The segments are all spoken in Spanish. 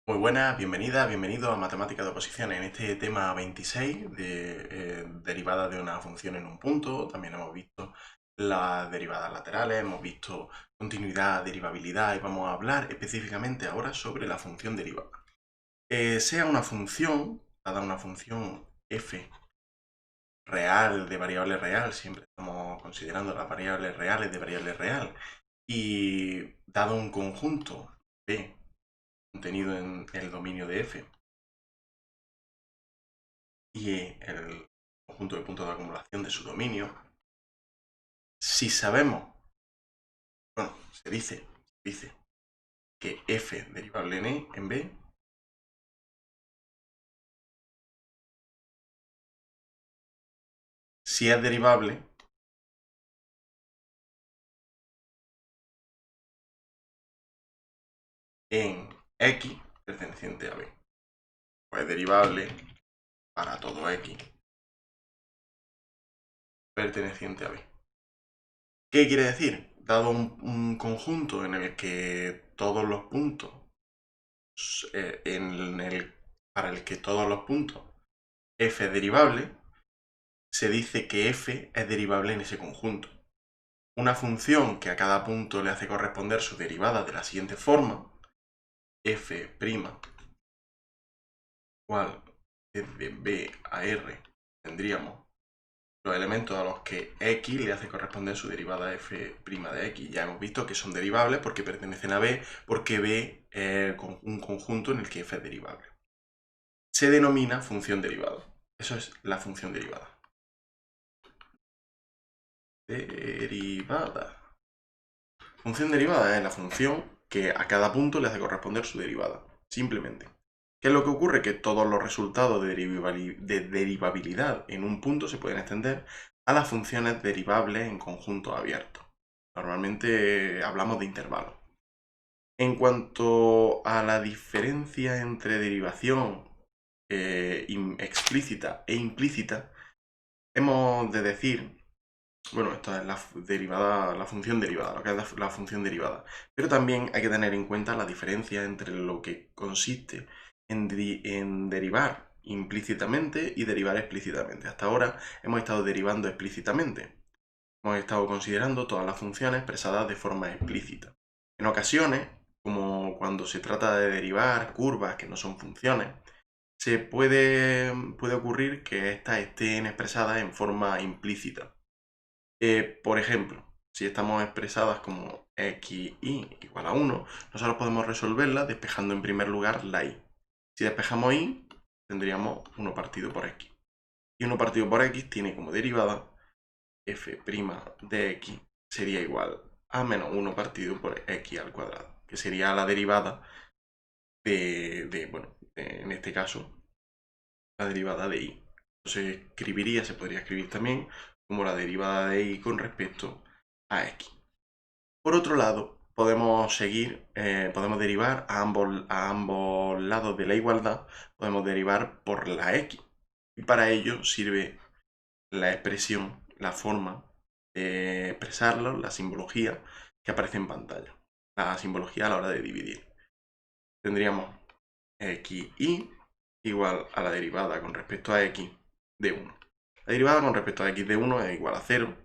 Muy buenas, bienvenido a Matemática de Oposiciones. En este tema 26 de derivada de una función en un punto, también hemos visto las derivadas laterales, hemos visto continuidad, derivabilidad y vamos a hablar específicamente ahora sobre la función derivada. Sea una función, dada una función f real de variable real, siempre estamos considerando las variables reales de variable real, y dado un conjunto p contenido en el dominio de f, y el conjunto de puntos de acumulación de su dominio, si sabemos, bueno, se dice que f derivable en B si es derivable en x perteneciente a B. Pues derivable para todo x perteneciente a B. ¿Qué quiere decir? Dado un conjunto en el que todos los puntos, para el que todos los puntos f es derivable, se dice que f es derivable en ese conjunto. Una función que a cada punto le hace corresponder su derivada de la siguiente forma, f' igual desde B a R tendríamos los elementos a los que x le hace corresponder su derivada f' de x. Ya hemos visto que son derivables porque pertenecen a B, porque B es un conjunto en el que f es derivable. Se denomina función derivada. Eso es la función derivada. Función derivada es la función que a cada punto le hace corresponder su derivada, simplemente. ¿Qué es lo que ocurre? Que todos los resultados de derivabilidad en un punto se pueden extender a las funciones derivables en conjuntos abiertos. Normalmente hablamos de intervalos. En cuanto a la diferencia entre derivación explícita e implícita, hemos de decir, bueno, esto es la función derivada, lo que es la función derivada. Pero también hay que tener en cuenta la diferencia entre lo que consiste en derivar implícitamente y derivar explícitamente. Hasta ahora hemos estado derivando explícitamente. Hemos estado considerando todas las funciones expresadas de forma explícita. En ocasiones, como cuando se trata de derivar curvas que no son funciones, puede ocurrir que estas estén expresadas en forma implícita. Por ejemplo, si estamos expresadas como xy igual a 1, nosotros podemos resolverla despejando en primer lugar la y. Si despejamos y, tendríamos 1 partido por x. Y 1 partido por x tiene como derivada f' de x sería igual a menos 1 partido por x al cuadrado, que sería la derivada en este caso, la derivada de y. Se podría escribir también como la derivada de y con respecto a x. Por otro lado, podemos derivar a ambos lados de la igualdad, podemos derivar por la x. Y para ello sirve la expresión, la forma de expresarlo, la simbología que aparece en pantalla. La simbología a la hora de dividir. Tendríamos xy igual a la derivada con respecto a x de 1. La derivada con respecto a x de 1 es igual a 0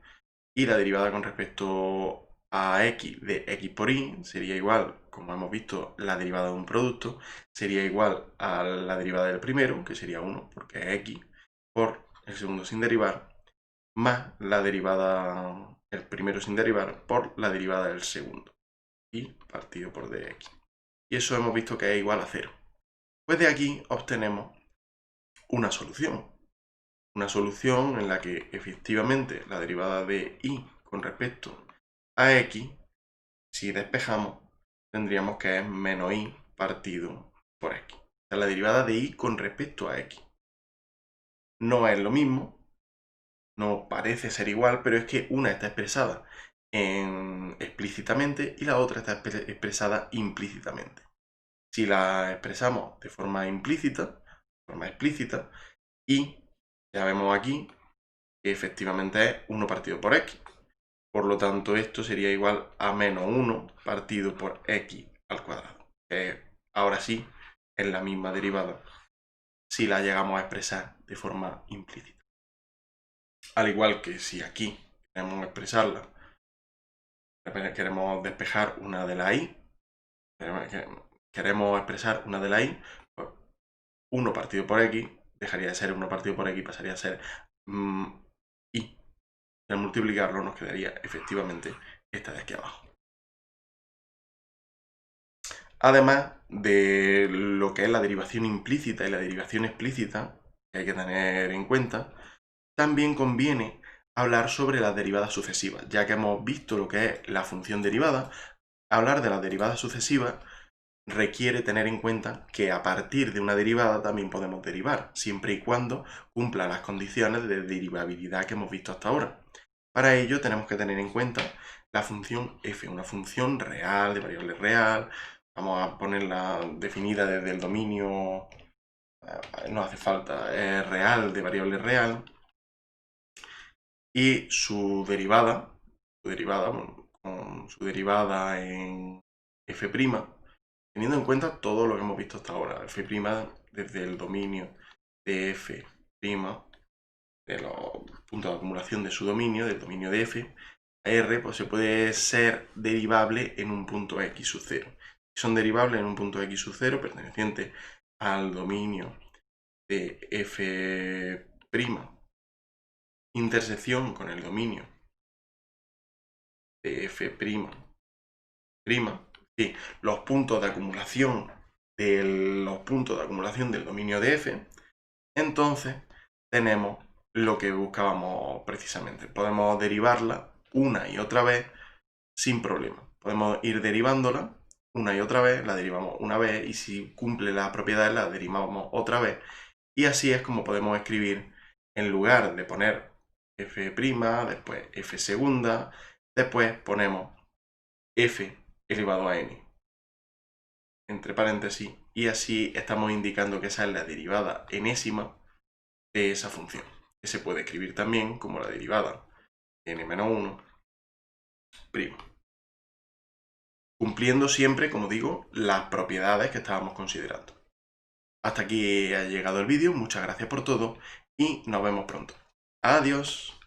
y la derivada con respecto a x de x por y sería igual, como hemos visto, la derivada de un producto sería igual a la derivada del primero, que sería 1 porque es x, por el segundo sin derivar, más la derivada, el primero sin derivar, por la derivada del segundo, y partido por dx. Y eso hemos visto que es igual a 0. Pues de aquí obtenemos una solución. Una solución en la que efectivamente la derivada de y con respecto a x, si despejamos, tendríamos que es menos y partido por x. O sea, la derivada de y con respecto a x. No es lo mismo, no parece ser igual, pero es que una está expresada explícitamente y la otra está expresada implícitamente. Si la expresamos de forma implícita, forma explícita, y ya vemos aquí que efectivamente es 1 partido por x. Por lo tanto, esto sería igual a menos 1 partido por x al cuadrado. Ahora sí, es la misma derivada si la llegamos a expresar de forma implícita. Al igual que si aquí queremos expresarla, queremos despejar una de la i, queremos expresar una de la i, pues 1 partido por x dejaría de ser 1 partido por x y pasaría a ser i. Y al multiplicarlo nos quedaría efectivamente esta de aquí abajo. Además de lo que es la derivación implícita y la derivación explícita, que hay que tener en cuenta, también conviene hablar sobre las derivadas sucesivas. Ya que hemos visto lo que es la función derivada, hablar de las derivadas sucesivas requiere tener en cuenta que a partir de una derivada también podemos derivar, siempre y cuando cumpla las condiciones de derivabilidad que hemos visto hasta ahora. Para ello tenemos que tener en cuenta la función f, una función real, de variable real. Vamos a ponerla definida desde el dominio, no hace falta, es real, de variable real. Y su derivada en f', teniendo en cuenta todo lo que hemos visto hasta ahora, f' desde el dominio de f', de los puntos de acumulación de su dominio, del dominio de f, a r pues se puede ser derivable en un punto x sub 0. Si son derivables en un punto x sub 0 perteneciente al dominio de f', intersección con el dominio de f', y los puntos de acumulación del dominio de f, entonces tenemos lo que buscábamos precisamente. Podemos derivarla una y otra vez sin problema. Podemos ir derivándola una y otra vez, la derivamos una vez y si cumple las propiedades la derivamos otra vez. Y así es como podemos escribir, en lugar de poner f', después f segunda, después ponemos f elevado a n, entre paréntesis, y así estamos indicando que esa es la derivada enésima de esa función, que se puede escribir también como la derivada n-1', cumpliendo siempre, como digo, las propiedades que estábamos considerando. Hasta aquí ha llegado el vídeo, muchas gracias por todo y nos vemos pronto. Adiós.